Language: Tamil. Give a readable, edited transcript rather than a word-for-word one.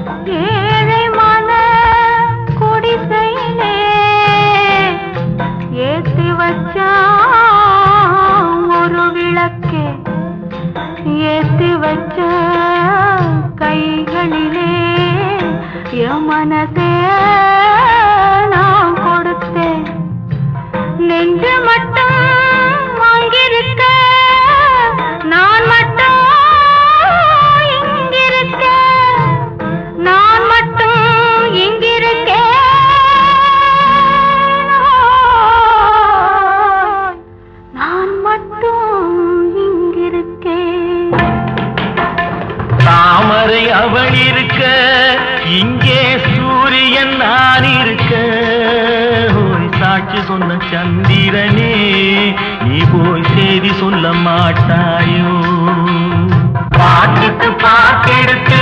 ஏழை மன குடிசையிலே ஏத்தி வச்சா ஒரு விளக்கே ஏத்தி வச்ச கைகளிலே என் மனசே நான் கொடுத்தேன். நெஞ்சு மட்டும் அங்கிருக்க நான் மட்டும் இங்கிருக்க நான் மட்டும் இங்கிருக்கேன். நான் மட்டும் இங்கிருக்கேன். தாமரை அவள் இருக்க இங்கே சூரியன் நான் இருக்க சாட்சி சொன்ன சந்திரனே நீ போய் செய்தி சொல்ல மாட்டாயோ? பாட்டுக்கு பாட்டெடுத்து